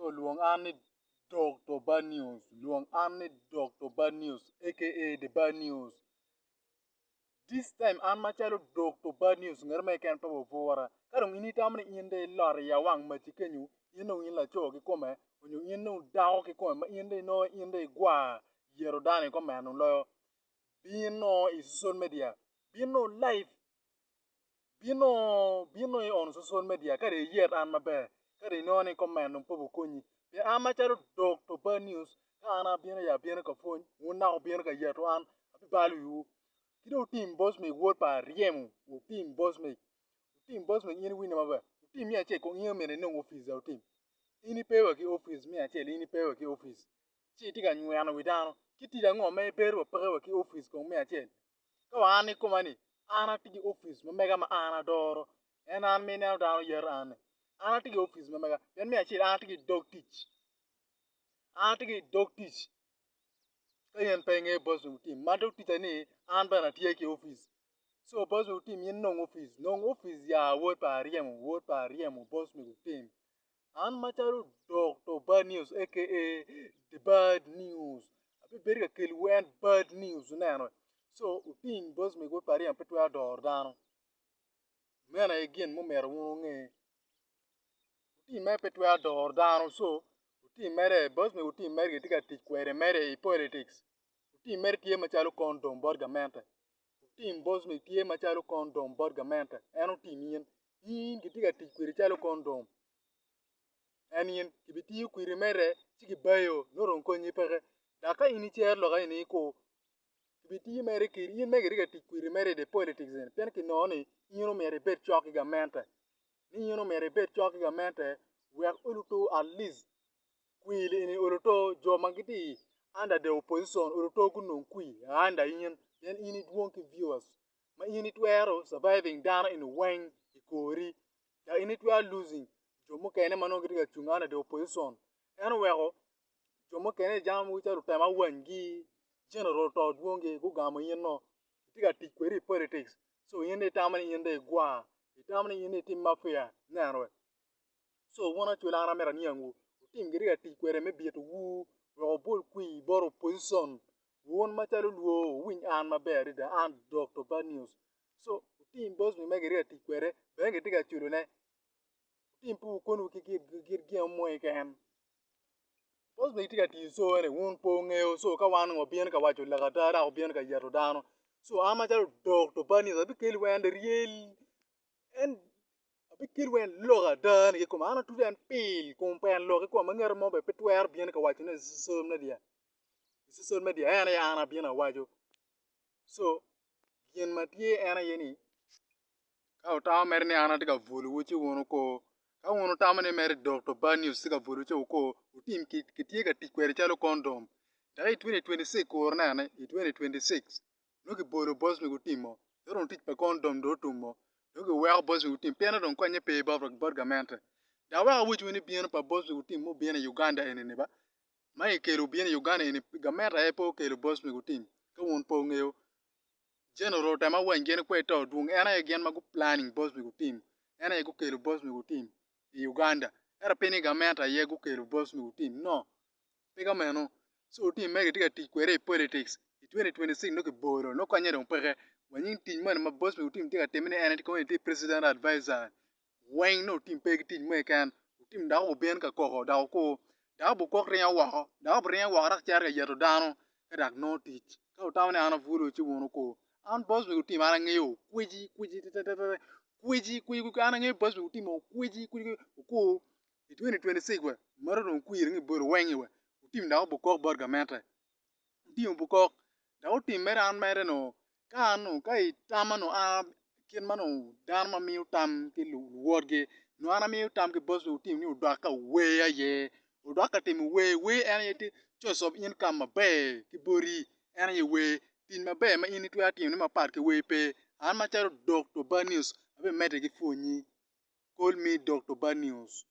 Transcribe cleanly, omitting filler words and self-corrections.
So luong ani Dr. Bad News. Luong ani Dr. Bad News, aka the Bad News. This time an machalo Dr. Bad News ngar me kan pabo fora. Karong ini tamne inde lar ya wang ma chikenyu. Ino in la cho ki kome. Onyo ino dao ki kome. Ma inde no inde gwa. Yero dani kome anu lo. Bino is social media. Bino live. Bino on social media. Kare yer an mabe. Kare no ni kome anu pabo konyi. Be an machalo Dr. Bad News. Ka ana bino ya bino ka phone. Wuna ko bino ka yeto an. Abi balu yu. Kido team bosmic word pa riemu o team bosmic yin win ma team ya che ko yin mene no office o team ini pewa ki office mi ache ini pewa ki office chi tiga nyu ya no widano kiti da ngo me beru pewa ki office ko mi ache ka wani ko mani ana tigi office ma mega ma ana doro ena mi na da yer ana tigi office ma mega ben mi ache ana tigi dog teach kayen penge boss team mado titani an bana tie ki office so boss team yin no office ya word pa riemu boss mi team an macharu Dr. Bad News aka the Bad News abi beri ka kel wen bad news nano so team boss mi word pa riemu petwa dor dano mena again mo mer wonge team me petwa dor dano so team mere boss mi team mere tika tikwere mere politics team mer tie machalo condom borgamente team boss mi tie machalo condom borgamente eno team yin kitiga tikwere chalo condom en yin kibiti kwere mere chiki bayo noron konyi peke daka ini cher loga ini ko kibiti mere kiri yin megeri ga tikwere mere de politics en pen ki noni yino mere bet choki ga mente ni yino mere bet choki ga mente we are uluto at least kwili ini uluto jo mangiti under the opposition uluto kunun kui under yin then ini duonki viewers ma ini twero surviving down in wang ikori ya ini twa losing jomo kene mano gidi ga chungana the opposition eno wego jomo kene jam wicha rutema wangi general to duongi ku gamo yin no tiga tikweri politics so yinde tamani yinde gwa itamani yinde tim mafia nanwe so wona chula na mera niyangu tim gidi ga tikwere me bieto wu ro bol kui boro position won machalo luo win an maber da an Dr. Bad News so team boss mi megeri ga tikwere benge tiga chulo ne team pu konu ki moy ken boss mi tiga ti so ene won po ngeo so ka wan ngo bien ka wacho la ga dara o bien ka yero dano so ama chalo Dr. Bad News abi kel wen real en abi kel wen loga dan ye kuma ana tudan pil kum pen loga ko manger mo be petwer bien ka wacho ne social media ene ya ana bien a wacho so gien matie ene yeni ka utawa mer ni ana tiga vulu wuchi wono ko ka wono tamane mer Dr. Bad News tiga vulu cho ko utim kitie ka tikwere chalo condom dai 2026 ko nane 2026 no ki bolo boss mi utimo yoron tich pa condom do tumo no ki wer boss mi utim pena don kwanye pe borgamente da wa wuchi woni bien pa boss mi utim mo bien Uganda ene ba mai kero bien Uganda ene gamera e po kero boss mi utim ka won po ngeo general tema wangen kwe to dung ena e gen magu planning boss mi team ena e go kelo boss mi team e Uganda era peni gamenta ye go kelo boss mi team no pega meno so team mege tiga ti kwere politics 2026 no ke boro no kwanye don pege wanyin team man ma boss mi team tiga temene ena ti community president advisor wen no team pege team me kan team da o ben ka ko da ko da bu ko riya wa da bu riya wa ra char ga yeto dano kada no teach ka tawne ana furo chi wono ko an boss mi team ana ngeo kwiji ana ngeo boss mi team o kwiji ko 2026 we maro don kwiri ngi bor wengi we team da bu ko borga meta team bu ko da team mera an mere no ka no kai tamano a kin mano dan ma mi tam ki lu worge no ana mi tam ki boss mi team ni do ka we ya ye o do ka team we ana yeti choice of income ma be ki bori ana ye we tin ma be ma ini tu atim ni ma part ke we pe an ma charo Dr. Bad News abe mete gi fonyi call me Dr. Bad News